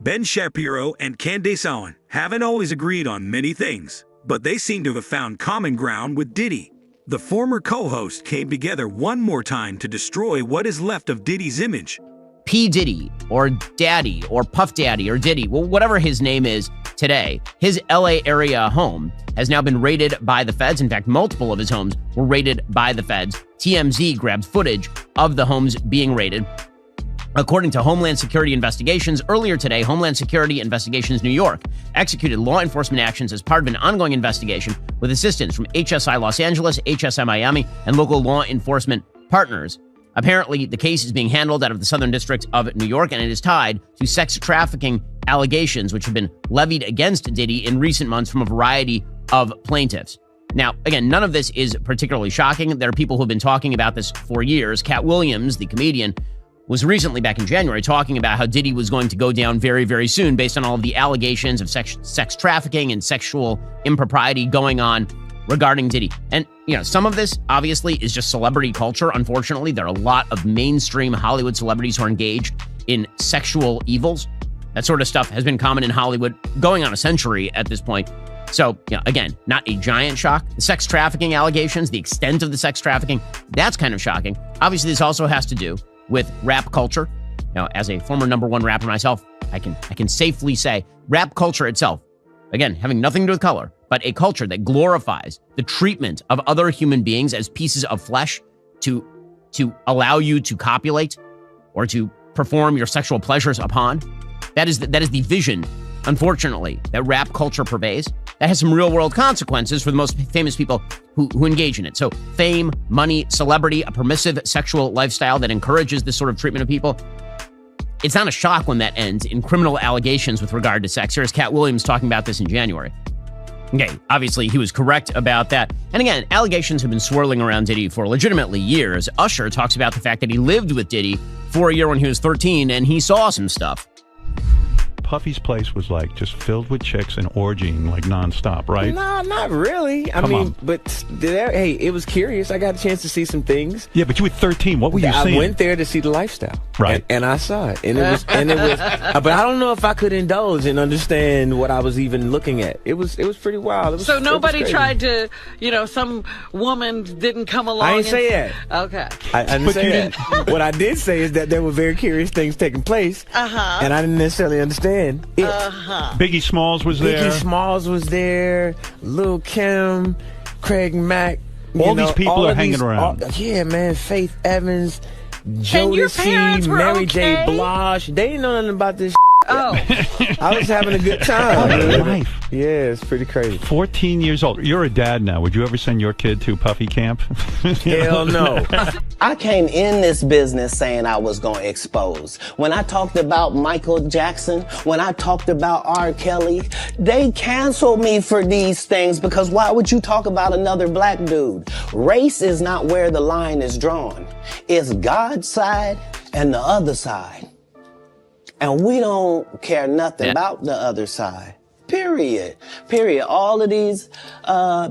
Ben Shapiro and Candace haven't always agreed on many things, but they seem to have found common ground with Diddy. The former co-host came together one more time to destroy what is left of Diddy's image. P. Diddy, or Daddy, or Puff Daddy, or Diddy, well, whatever his name is today, his LA area home has now been raided by the feds. In fact, multiple of his homes were raided by the feds. TMZ grabbed footage of the homes being raided. According to Homeland Security Investigations, earlier today, Homeland Security Investigations New York executed law enforcement actions as part of an ongoing investigation with assistance from HSI Los Angeles, HSI Miami, and local law enforcement partners. Apparently, the case is being handled out of the Southern District of New York, and it is tied to sex trafficking allegations, which have been levied against Diddy in recent months from a variety of plaintiffs. Now, again, none of this is particularly shocking. There are people who have been talking about this for years. Cat Williams, the comedian, was recently, back in January, talking about how Diddy was going to go down very, very soon based on all of the allegations of sex trafficking and sexual impropriety going on regarding Diddy. And, some of this, obviously, is just celebrity culture. Unfortunately, there are a lot of mainstream Hollywood celebrities who are engaged in sexual evils. That sort of stuff has been common in Hollywood going on a century at this point. So, again, not a giant shock. The sex trafficking allegations, the extent of the sex trafficking, that's kind of shocking. Obviously, this also has to do with rap culture. Now, as a former #1 rapper myself, I can safely say rap culture itself, again, having nothing to do with color, but a culture that glorifies the treatment of other human beings as pieces of flesh to allow you to copulate or to perform your sexual pleasures upon. That is the vision, unfortunately, that rap culture pervades. That has some real-world consequences for the most famous people who engage in it. So fame, money, celebrity, a permissive sexual lifestyle that encourages this sort of treatment of people. It's not a shock when that ends in criminal allegations with regard to sex. Here's Cat Williams talking about this in January. Okay, obviously he was correct about that. And again, allegations have been swirling around Diddy for legitimately years. Usher talks about the fact that he lived with Diddy for a year when he was 13 and he saw some stuff. Puffy's place was like just filled with chicks and orgying like nonstop, right? No, not really. I mean, but hey, it was curious. I got a chance to see some things. Yeah, but you were 13. What were you seeing? I went there to see the lifestyle, right? And I saw it, and it was, but I don't know if I could indulge and understand what I was even looking at. It was pretty wild. So nobody tried to, some woman didn't come along. I didn't say that. Okay. I didn't say that. What I did say is that there were very curious things taking place, and I didn't necessarily understand. Biggie Smalls was there. Biggie Smalls was there. Lil' Kim, Craig Mack. All these people are hanging around. Yeah, man. Faith Evans, Jodeci, Mary J. Blige. They didn't know nothing about this. Oh. I was having a good time. Life. Yeah, it's pretty crazy. 14 years old. You're a dad now. Would you ever send your kid to Puffy camp? Hell no. I came in this business saying I was going to expose. When I talked about Michael Jackson, when I talked about R. Kelly, they canceled me for these things because why would you talk about another black dude? Race is not where the line is drawn. It's God's side and the other side. And we don't care nothing about the other side. Period. All of these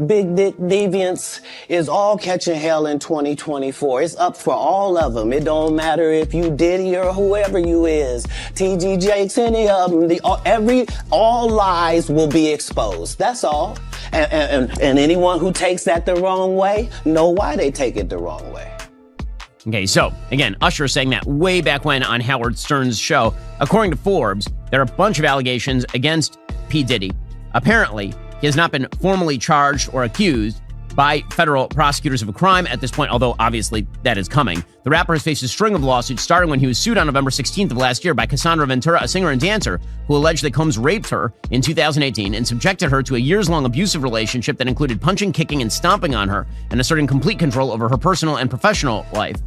big dick deviants is all catching hell in 2024. It's up for all of them. It don't matter if you Diddy or whoever you is. TG Jakes, any of them. All lies will be exposed. That's all. And anyone who takes that the wrong way, know why they take it the wrong way. Okay, so, again, Usher saying that way back when on Howard Stern's show. According to Forbes, there are a bunch of allegations against P. Diddy. Apparently, he has not been formally charged or accused by federal prosecutors of a crime at this point, although obviously that is coming. The rapper has faced a string of lawsuits starting when he was sued on November 16th of last year by Cassandra Ventura, a singer and dancer who alleged that Combs raped her in 2018 and subjected her to a years-long abusive relationship that included punching, kicking, and stomping on her and asserting complete control over her personal and professional life.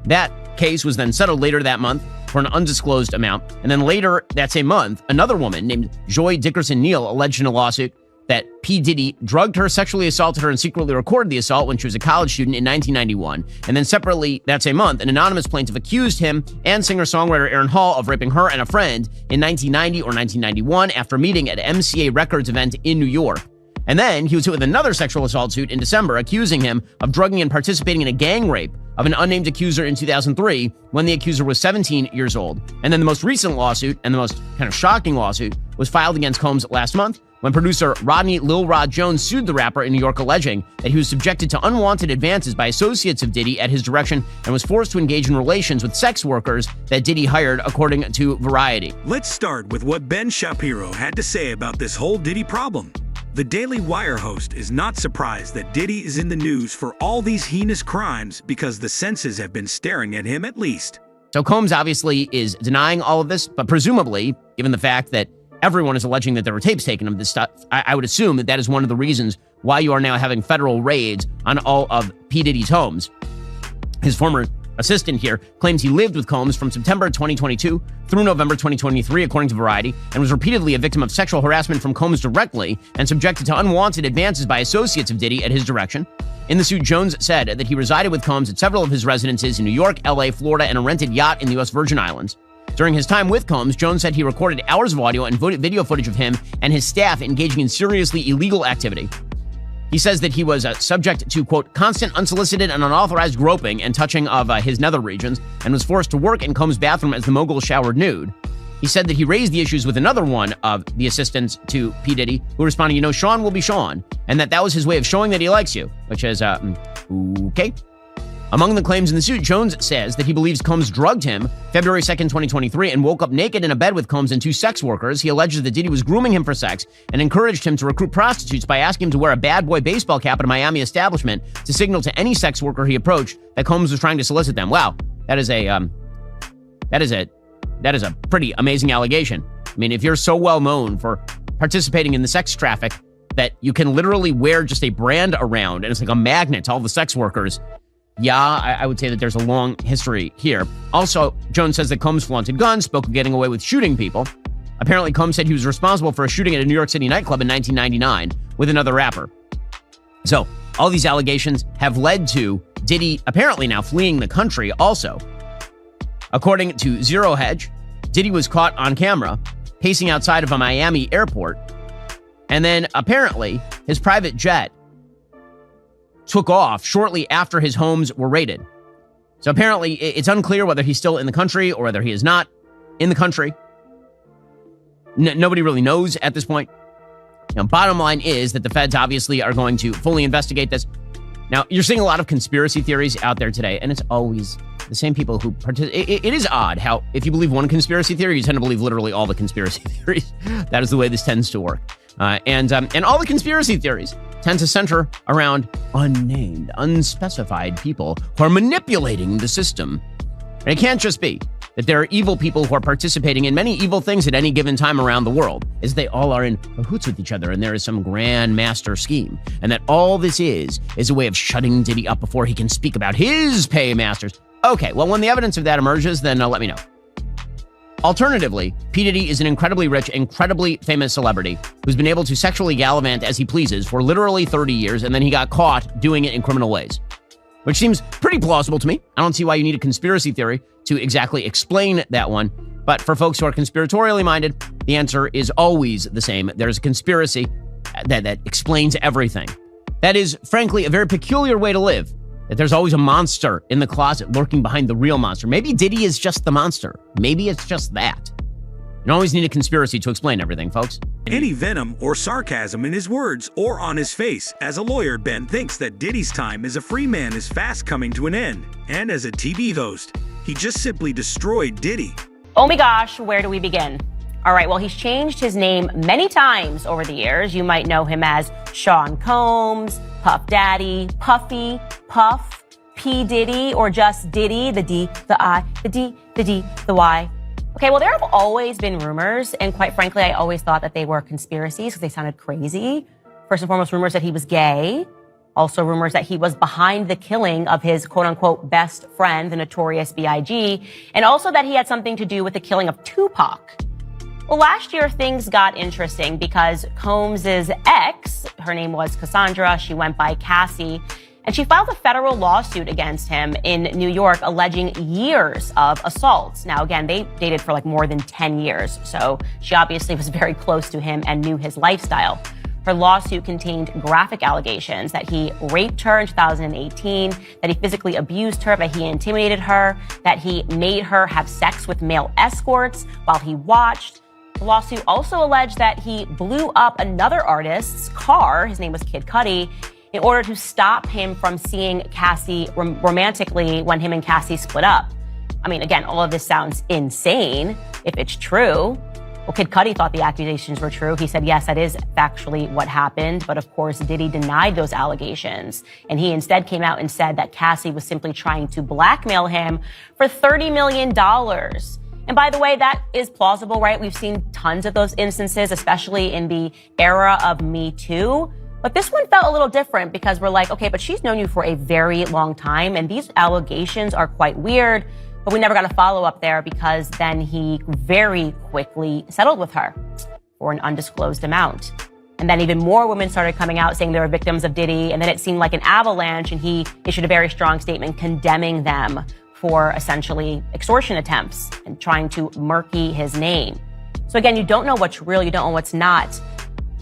That case was then settled later that month for an undisclosed amount. And then later that same month, another woman named Joy Dickerson-Neal alleged in a lawsuit that P. Diddy drugged her, sexually assaulted her, and secretly recorded the assault when she was a college student in 1991. And then separately that same month, an anonymous plaintiff accused him and singer-songwriter Aaron Hall of raping her and a friend in 1990 or 1991 after meeting at an MCA Records event in New York. And then he was hit with another sexual assault suit in December, accusing him of drugging and participating in a gang rape of an unnamed accuser in 2003 when the accuser was 17 years old. And then the most recent lawsuit, and the most kind of shocking lawsuit, was filed against Combs last month when producer Rodney Lil Rod Jones sued the rapper in New York, alleging that he was subjected to unwanted advances by associates of Diddy at his direction and was forced to engage in relations with sex workers that Diddy hired, according to Variety. Let's start with what Ben Shapiro had to say about this whole Diddy problem. The Daily Wire host is not surprised that Diddy is in the news for all these heinous crimes because the senses have been staring at him at least. So Combs obviously is denying all of this, but presumably, given the fact that everyone is alleging that there were tapes taken of this stuff, I would assume that that is one of the reasons why you are now having federal raids on all of P. Diddy's homes. His former assistant here claims he lived with Combs from September 2022 through November 2023, according to Variety, and was repeatedly a victim of sexual harassment from Combs directly and subjected to unwanted advances by associates of Diddy at his direction. In the suit, Jones said that he resided with Combs at several of his residences in New York, LA, Florida, and a rented yacht in the U.S. Virgin Islands. During his time with Combs, Jones said he recorded hours of audio and video footage of him and his staff engaging in seriously illegal activity. He says that he was subject to, quote, constant unsolicited and unauthorized groping and touching of his nether regions and was forced to work in Combs' bathroom as the mogul showered nude. He said that he raised the issues with another one of the assistants to P. Diddy, who responded, you know, Sean will be Sean, and that was his way of showing that he likes you, which is, okay. Among the claims in the suit, Jones says that he believes Combs drugged him February 2nd, 2023, and woke up naked in a bed with Combs and two sex workers. He alleges that Diddy was grooming him for sex and encouraged him to recruit prostitutes by asking him to wear a bad boy baseball cap at a Miami establishment to signal to any sex worker he approached that Combs was trying to solicit them. Wow, that is a pretty amazing allegation. I mean, if you're so well known for participating in the sex traffic that you can literally wear just a brand around and it's like a magnet to all the sex workers, yeah, I would say that there's a long history here. Also, Jones says that Combs flaunted guns, spoke of getting away with shooting people. Apparently, Combs said he was responsible for a shooting at a New York City nightclub in 1999 with another rapper. So, all these allegations have led to Diddy apparently now fleeing the country also. According to Zero Hedge, Diddy was caught on camera pacing outside of a Miami airport, and then apparently his private jet took off shortly after his homes were raided. So apparently it's unclear whether he's still in the country or whether he is not in the country. Nobody really knows at this point. Now, bottom line is that the feds obviously are going to fully investigate this. Now, you're seeing a lot of conspiracy theories out there today, and it's always the same people who participate. It is odd how if you believe one conspiracy theory, you tend to believe literally all the conspiracy theories. That is the way this tends to work. And all the conspiracy theories tend to center around unnamed, unspecified people who are manipulating the system. And it can't just be that there are evil people who are participating in many evil things at any given time around the world, is they all are in cahoots with each other and there is some grand master scheme. And that all this is a way of shutting Diddy up before he can speak about his paymasters. Okay, well, when the evidence of that emerges, then let me know. Alternatively, P. Diddy is an incredibly rich, incredibly famous celebrity who's been able to sexually gallivant as he pleases for literally 30 years, and then he got caught doing it in criminal ways, which seems pretty plausible to me. I don't see why you need a conspiracy theory to exactly explain that one. But for folks who are conspiratorially minded, the answer is always the same. There's a conspiracy that explains everything. That is, frankly, a very peculiar way to live. That there's always a monster in the closet lurking behind the real monster. Maybe Diddy is just the monster. Maybe it's just that. You don't always need a conspiracy to explain everything, folks. Any venom or sarcasm in his words or on his face. As a lawyer, Ben thinks that Diddy's time as a free man is fast coming to an end. And as a TV host, he just simply destroyed Diddy. Oh my gosh, where do we begin? All right, well, he's changed his name many times over the years. You might know him as Sean Combs, Puff Daddy, Puffy, Puff, P. Diddy, or just Diddy, the D, the I, the D, the D, the Y. Okay, well, there have always been rumors, and quite frankly, I always thought that they were conspiracies because they sounded crazy. First and foremost, rumors that he was gay. Also rumors that he was behind the killing of his quote-unquote best friend, the notorious B.I.G., and also that he had something to do with the killing of Tupac. Well, last year, things got interesting because Combs' ex, her name was Cassandra, she went by Cassie, and she filed a federal lawsuit against him in New York alleging years of assaults. Now, again, they dated for like more than 10 years, so she obviously was very close to him and knew his lifestyle. Her lawsuit contained graphic allegations that he raped her in 2018, that he physically abused her, that he intimidated her, that he made her have sex with male escorts while he watched. The lawsuit also alleged that he blew up another artist's car, his name was Kid Cudi, in order to stop him from seeing Cassie romantically when him and Cassie split up. I mean, again, all of this sounds insane if it's true. Well, Kid Cudi thought the accusations were true. He said, yes, that is factually what happened. But of course, Diddy denied those allegations. And he instead came out and said that Cassie was simply trying to blackmail him for $30 million. And by the way, that is plausible, right? We've seen tons of those instances, especially in the era of Me Too. But this one felt a little different because we're like, okay, but she's known you for a very long time. And these allegations are quite weird. But we never got a follow-up there because then he very quickly settled with her for an undisclosed amount. And then even more women started coming out saying they were victims of Diddy. And then it seemed like an avalanche, and he issued a very strong statement condemning them for essentially extortion attempts and trying to murky his name. So again, you don't know what's real, you don't know what's not,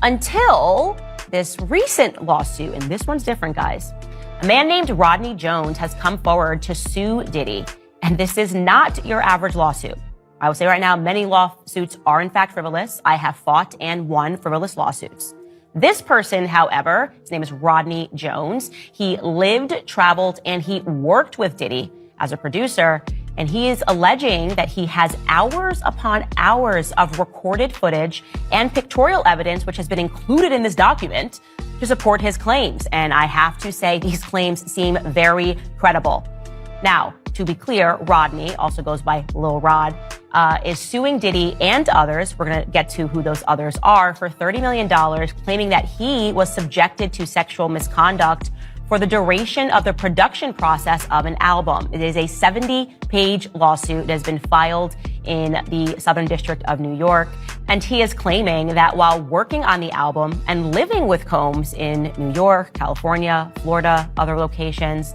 until this recent lawsuit. And this one's different, guys. A man named Rodney Jones has come forward to sue Diddy. And this is not your average lawsuit. I will say right now, many lawsuits are in fact frivolous. I have fought and won frivolous lawsuits. This person, however, his name is Rodney Jones. He lived, traveled, and he worked with Diddy as a producer. And he is alleging that he has hours upon hours of recorded footage and pictorial evidence, which has been included in this document, to support his claims. And I have to say, these claims seem very credible. Now, to be clear, Rodney, also goes by Lil Rod, is suing Diddy and others, we're going to get to who those others are, for $30 million, claiming that he was subjected to sexual misconduct for the duration of the production process of an album. It is a 70-page lawsuit that has been filed in the Southern District of New York. And he is claiming that while working on the album and living with Combs in New York, California, Florida, other locations,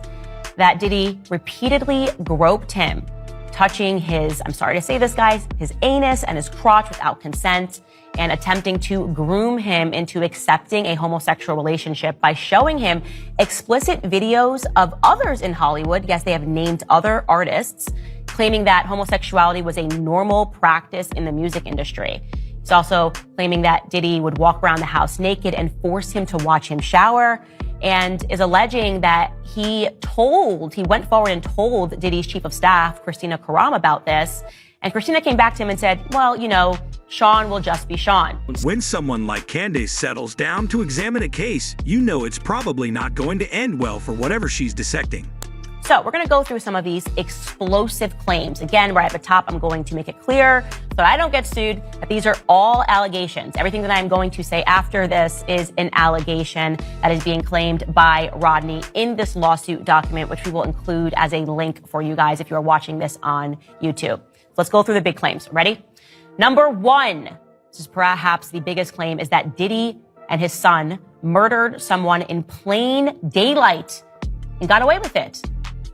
that Diddy repeatedly groped him, touching his, I'm sorry to say this, guys, his anus and his crotch without consent, and attempting to groom him into accepting a homosexual relationship by showing him explicit videos of others in Hollywood. Yes, they have named other artists, claiming that homosexuality was a normal practice in the music industry. He's also claiming that Diddy would walk around the house naked and force him to watch him shower, and is alleging that he went forward and told Diddy's chief of staff, Christina Karam, about this. And Christina came back to him and said, well, you know, Sean will just be Sean. When someone like Candace settles down to examine a case, you know it's probably not going to end well for whatever she's dissecting. So we're going to go through some of these explosive claims. Again, right at the top, I'm going to make it clear so I don't get sued that these are all allegations. Everything that I'm going to say after this is an allegation that is being claimed by Rodney in this lawsuit document, which we will include as a link for you guys if you are watching this on YouTube. Let's go through the big claims. Ready? Number one, this is perhaps the biggest claim, is that Diddy and his son murdered someone in plain daylight and got away with it.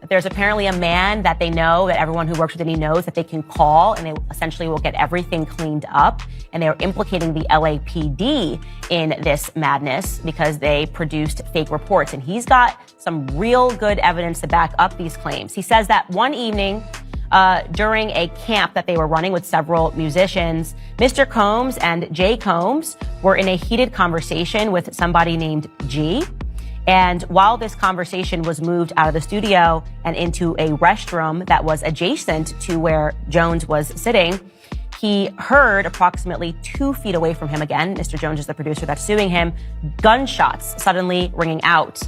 There's apparently a man that they know, that everyone who works with Diddy knows, that they can call, and they essentially will get everything cleaned up. And they are implicating the LAPD in this madness because they produced fake reports. And he's got some real good evidence to back up these claims. He says that one evening, during a camp that they were running with several musicians, Mr. Combs and Jay Combs were in a heated conversation with somebody named G. And while this conversation was moved out of the studio and into a restroom that was adjacent to where Jones was sitting, he heard approximately 2 feet away from him again, Mr. Jones is the producer that's suing him, gunshots suddenly ringing out.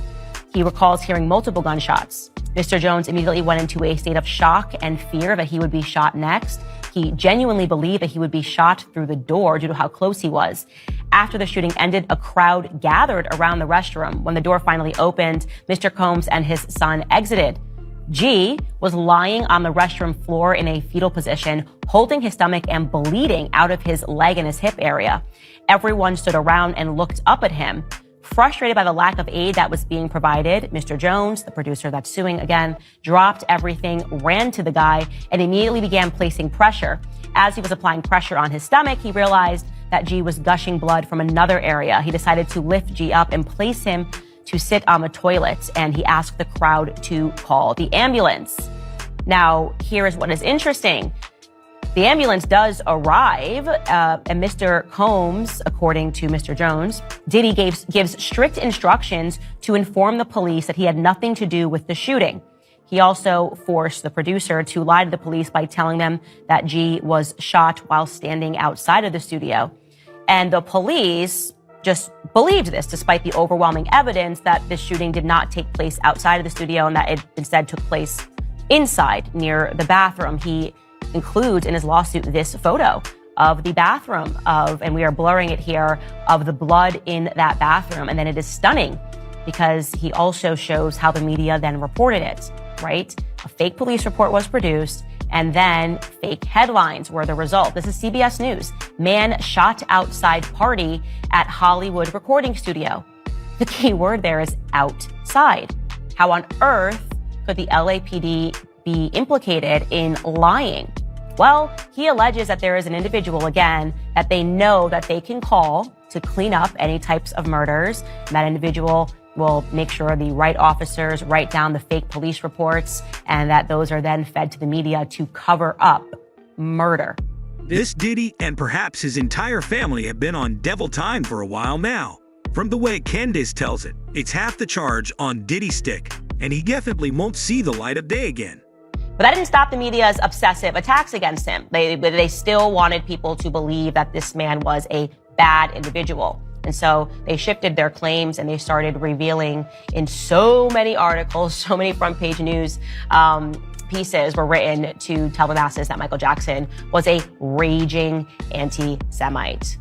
He recalls hearing multiple gunshots. Mr. Jones immediately went into a state of shock and fear that he would be shot next. He genuinely believed that he would be shot through the door due to how close he was. After the shooting ended, a crowd gathered around the restroom. When the door finally opened, Mr. Combs and his son exited. G was lying on the restroom floor in a fetal position, holding his stomach and bleeding out of his leg and his hip area. Everyone stood around and looked up at him. Frustrated by the lack of aid that was being provided, Mr. Jones, the producer that's suing again, dropped everything, ran to the guy, and immediately began placing pressure. As he was applying pressure on his stomach, he realized that G was gushing blood from another area. He decided to lift G up and place him to sit on the toilet, and he asked the crowd to call the ambulance. Now, here is what is interesting. The ambulance does arrive, and Mr. Combs, according to Mr. Jones, Diddy gives strict instructions to inform the police that he had nothing to do with the shooting. He also forced the producer to lie to the police by telling them that G was shot while standing outside of the studio. And the police just believed this, despite the overwhelming evidence that this shooting did not take place outside of the studio and that it instead took place inside near the bathroom. He includes in his lawsuit this photo of the bathroom and we are blurring it here, of the blood in that bathroom. And then it is stunning because he also shows how the media then reported it, right? A fake police report was produced, and then fake headlines were the result. This is CBS News. Man shot outside party at Hollywood recording studio. The key word there is outside. How on earth could the LAPD be implicated in lying? Well, he alleges that there is an individual, again, that they know that they can call to clean up any types of murders. And that individual will make sure the right officers write down the fake police reports and that those are then fed to the media to cover up murder. This Diddy and perhaps his entire family have been on devil time for a while now. From the way Candace tells it, it's half the charge on Diddy's stick, and he definitely won't see the light of day again. But that didn't stop the media's obsessive attacks against him. They still wanted people to believe that this man was a bad individual. And so they shifted their claims and they started revealing in so many articles, so many front page news pieces were written to tell the masses that Michael Jackson was a raging anti-Semite.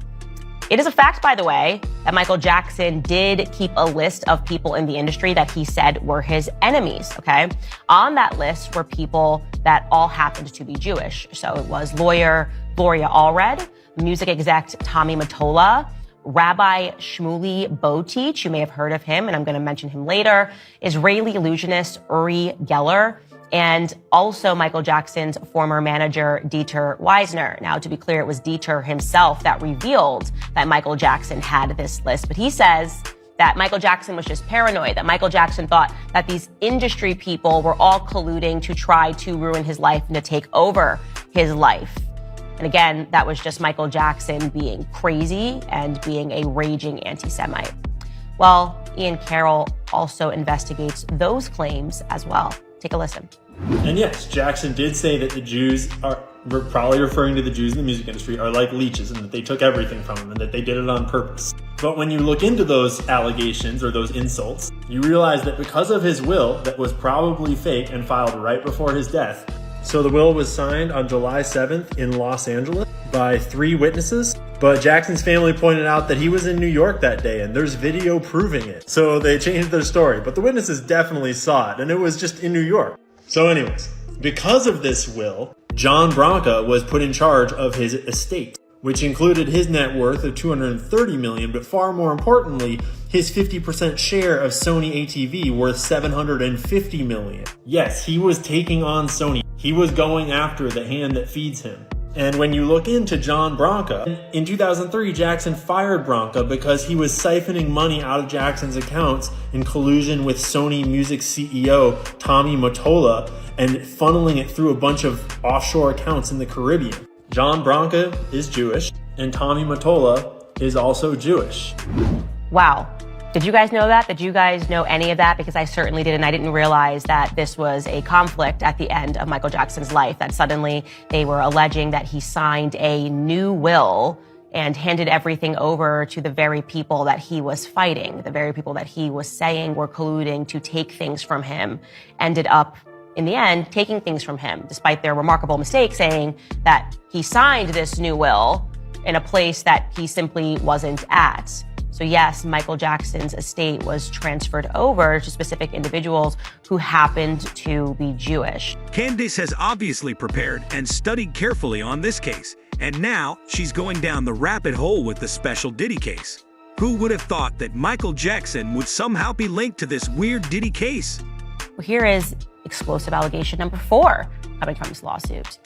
It is a fact, by the way, that Michael Jackson did keep a list of people in the industry that he said were his enemies, okay? On that list were people that all happened to be Jewish. So it was lawyer Gloria Allred, music exec Tommy Mottola, Rabbi Shmuley Boteach, you may have heard of him, and I'm going to mention him later, Israeli illusionist Uri Geller, and also Michael Jackson's former manager, Dieter Wiesner. Now, to be clear, it was Dieter himself that revealed that Michael Jackson had this list, but he says that Michael Jackson was just paranoid, that Michael Jackson thought that these industry people were all colluding to try to ruin his life and to take over his life. And again, that was just Michael Jackson being crazy and being a raging anti-Semite. Well, Ian Carroll also investigates those claims as well. Take a listen. And yes, Jackson did say that the Jews are, we're probably referring to the Jews in the music industry, are like leeches and that they took everything from him and that they did it on purpose. But when you look into those allegations or those insults, you realize that because of his will that was probably fake and filed right before his death. So the will was signed on July 7th in Los Angeles by 3 witnesses. But Jackson's family pointed out that he was in New York that day and there's video proving it. So they changed their story, but the witnesses definitely saw it and it was just in New York. So anyways, because of this will, John Branca was put in charge of his estate, which included his net worth of $230 million, but far more importantly, his 50% share of Sony ATV worth $750 million. Yes, he was taking on Sony. He was going after the hand that feeds him. And when you look into John Branca, in 2003, Jackson fired Branca because he was siphoning money out of Jackson's accounts in collusion with Sony Music CEO Tommy Mottola and funneling it through a bunch of offshore accounts in the Caribbean. John Branca is Jewish, and Tommy Mottola is also Jewish. Wow. Did you guys know that? Did you guys know any of that? Because I certainly did, and I didn't realize that this was a conflict at the end of Michael Jackson's life, that suddenly they were alleging that he signed a new will and handed everything over to the very people that he was fighting, the very people that he was saying were colluding to take things from him, ended up, in the end, taking things from him, despite their remarkable mistake saying that he signed this new will in a place that he simply wasn't at. So yes, Michael Jackson's estate was transferred over to specific individuals who happened to be Jewish. Candace has obviously prepared and studied carefully on this case, and now she's going down the rabbit hole with the special Diddy case. Who would have thought that Michael Jackson would somehow be linked to this weird Diddy case? Well, here is explosive allegation number 4 coming from this lawsuit.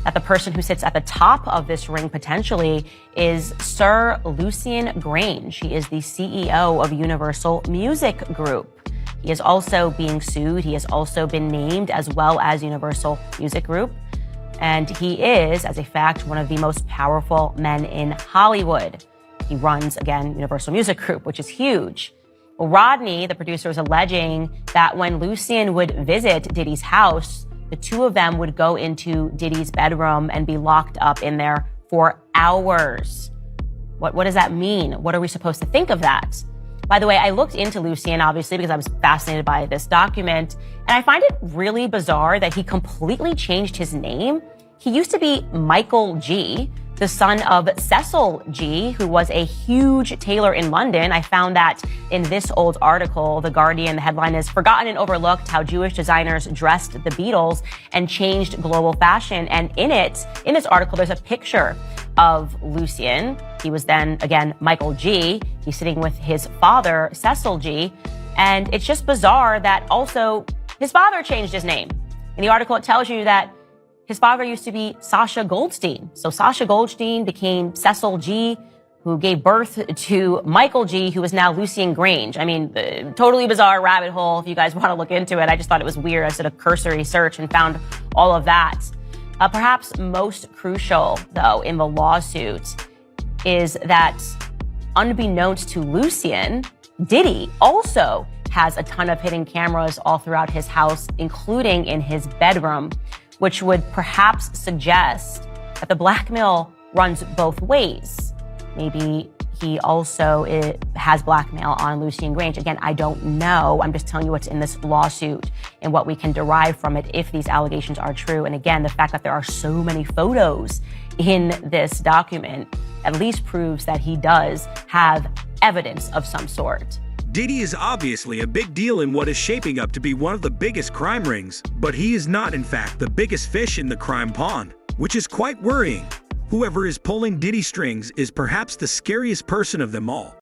that the person who sits at the top of this ring potentially is Sir Lucian Grange. He is the CEO of Universal Music Group. He is also being sued. He has also been named as well as Universal Music Group. And he is, as a fact, one of the most powerful men in Hollywood. He runs, again, Universal Music Group, which is huge. Well, Rodney, the producer, is alleging that when Lucian would visit Diddy's house, the two of them would go into Diddy's bedroom and be locked up in there for hours. What does that mean? What are we supposed to think of that? By the way, I looked into Lucian, obviously, because I was fascinated by this document, and I find it really bizarre that he completely changed his name. He used to be Michael G., the son of Cecil G., who was a huge tailor in London. I found that in this old article, The Guardian, the headline is "Forgotten and Overlooked: How Jewish Designers Dressed the Beatles and Changed Global Fashion." And in this article, there's a picture of Lucian. He was then, again, Michael G. He's sitting with his father, Cecil G. And it's just bizarre that also his father changed his name. In the article, it tells you that his father used to be Sasha Goldstein. So Sasha Goldstein became Cecil G., who gave birth to Michael G., who is now Lucian Grange. I mean, totally bizarre rabbit hole if you guys want to look into it. I just thought it was weird. I did a cursory search and found all of that. Perhaps most crucial, though, in the lawsuit is that unbeknownst to Lucian, Diddy also has a ton of hidden cameras all throughout his house, including in his bedroom, which would perhaps suggest that the blackmail runs both ways. Maybe he also has blackmail on Lucian Grange. Again, I don't know. I'm just telling you what's in this lawsuit and what we can derive from it if these allegations are true. And again, the fact that there are so many photos in this document at least proves that he does have evidence of some sort. Diddy is obviously a big deal in what is shaping up to be one of the biggest crime rings, but he is not, in fact, the biggest fish in the crime pond, which is quite worrying. Whoever is pulling Diddy strings is perhaps the scariest person of them all.